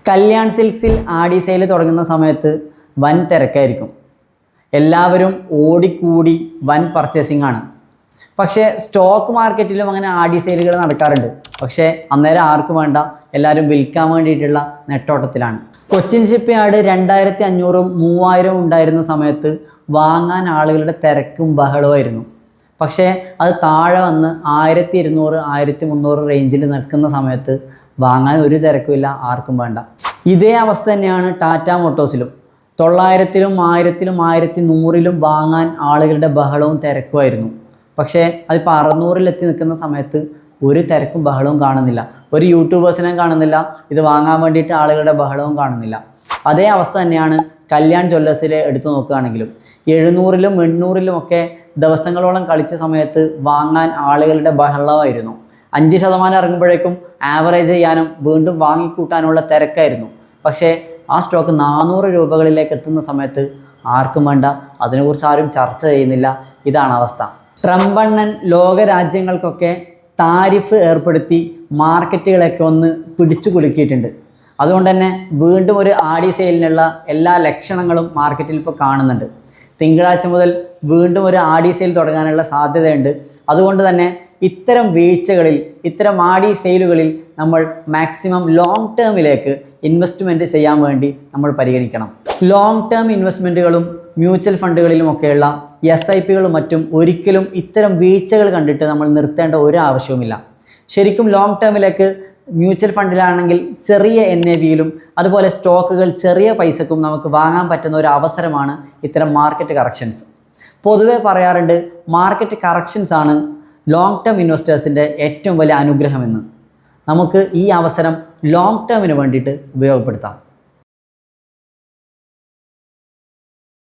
കല്യാൺ സിൽക്സിൽ ആടി സെയിൽ തുടങ്ങുന്ന സമയത്ത് വൻ തിരക്കായിരിക്കും. എല്ലാവരും ഓടിക്കൂടി വൻ പർച്ചേസിംഗ് ആണ്. പക്ഷേ സ്റ്റോക്ക് മാർക്കറ്റിലും അങ്ങനെ ആടി സെയിലുകൾ നടക്കാറുണ്ട്. പക്ഷേ അന്നേരം ആർക്കും വേണ്ട, എല്ലാവരും വിൽക്കാൻ വേണ്ടിയിട്ടുള്ള നെട്ടോട്ടത്തിലാണ്. കൊച്ചിൻ ഷിപ്പ് യാർഡ് 2500 3000 ഉണ്ടായിരുന്ന സമയത്ത് വാങ്ങാൻ ആളുകളുടെ തിരക്കും ബഹളമായിരുന്നു. പക്ഷേ അത് താഴെ വന്ന് 1200 1300 റേഞ്ചിൽ നിൽക്കുന്ന സമയത്ത് വാങ്ങാൻ ഒരു തിരക്കുമില്ല, ആർക്കും വേണ്ട. ഇതേ അവസ്ഥ തന്നെയാണ് ടാറ്റ മോട്ടോഴ്സിലും. 900-ലും 1000-ലും 1100-ലും വാങ്ങാൻ ആളുകളുടെ ബഹളവും തിരക്കുമായിരുന്നു. പക്ഷേ അതിപ്പോൾ 600-ലെത്തി നിൽക്കുന്ന സമയത്ത് ഒരു തിരക്കും ബഹളവും കാണുന്നില്ല. ഒരു യൂട്യൂബേഴ്സിനെയും കാണുന്നില്ല, ഇത് വാങ്ങാൻ വേണ്ടിയിട്ട് ആളുകളുടെ ബഹളവും കാണുന്നില്ല. അതേ അവസ്ഥ തന്നെയാണ് കല്യാൺ ജ്വല്ലേഴ്സിൽ എടുത്തു നോക്കുകയാണെങ്കിലും. 700-ലും 800-ലും ഒക്കെ ദിവസങ്ങളോളം കളിച്ച സമയത്ത് വാങ്ങാൻ ആളുകളുടെ ബഹളമായിരുന്നു. 5% ഇറങ്ങുമ്പോഴേക്കും ആവറേജ് ചെയ്യാനും വീണ്ടും വാങ്ങിക്കൂട്ടാനുള്ള തിരക്കായിരുന്നു. പക്ഷേ ആ സ്റ്റോക്ക് 400 രൂപകളിലേക്ക് എത്തുന്ന സമയത്ത് ആർക്കും വേണ്ട, അതിനെക്കുറിച്ച് ആരും ചർച്ച ചെയ്യുന്നില്ല. ഇതാണ് അവസ്ഥ. ട്രംപ് അണ്ണൻ ലോക രാജ്യങ്ങൾക്കൊക്കെ താരിഫ് ഏർപ്പെടുത്തി മാർക്കറ്റുകളൊക്കെ ഒന്ന് പിടിച്ചു കുലുക്കിയിട്ടുണ്ട്. അതുകൊണ്ട് തന്നെ വീണ്ടും ഒരു ആടി സെയിലിനുള്ള എല്ലാ ലക്ഷണങ്ങളും മാർക്കറ്റിൽ ഇപ്പോൾ കാണുന്നുണ്ട്. തിങ്കളാഴ്ച മുതൽ വീണ്ടും ഒരു ആടി സെയിൽ തുടങ്ങാനുള്ള സാധ്യതയുണ്ട്. അതുകൊണ്ട് തന്നെ ഇത്തരം വീഴ്ചകളിൽ, ഇത്തരം ആടി സെയിലുകളിൽ നമ്മൾ മാക്സിമം ലോങ് ടേമിലേക്ക് ഇൻവെസ്റ്റ്മെൻറ്റ് ചെയ്യാൻ വേണ്ടി നമ്മൾ പരിഗണിക്കണം. ലോങ് ടേം ഇൻവെസ്റ്റ്മെൻറ്റുകളും മ്യൂച്വൽ ഫണ്ടുകളിലുമൊക്കെയുള്ള SIPകളും മറ്റും ഒരിക്കലും ഇത്തരം വീഴ്ചകൾ കണ്ടിട്ട് നമ്മൾ നിർത്തേണ്ട ഒരു ആവശ്യവുമില്ല. ശരിക്കും ലോങ് ടേമിലേക്ക് മ്യൂച്വൽ ഫണ്ടിലാണെങ്കിൽ ചെറിയ NAV-യിലും അതുപോലെ സ്റ്റോക്കുകൾ ചെറിയ പൈസക്കും നമുക്ക് വാങ്ങാൻ പറ്റുന്ന ഒരു അവസരമാണ് ഇത്തരം മാർക്കറ്റ് കറക്ഷൻസ്. പൊതുവെ പറയാറുണ്ട്, മാർക്കറ്റ് കറക്ഷൻസ് ആണ് ലോങ് ടേം ഇൻവെസ്റ്റേഴ്സിൻ്റെ ഏറ്റവും വലിയ അനുഗ്രഹമെന്ന്. നമുക്ക് ഈ അവസരം ലോങ് ടേമിന് വേണ്ടിയിട്ട് ഉപയോഗപ്പെടുത്താം.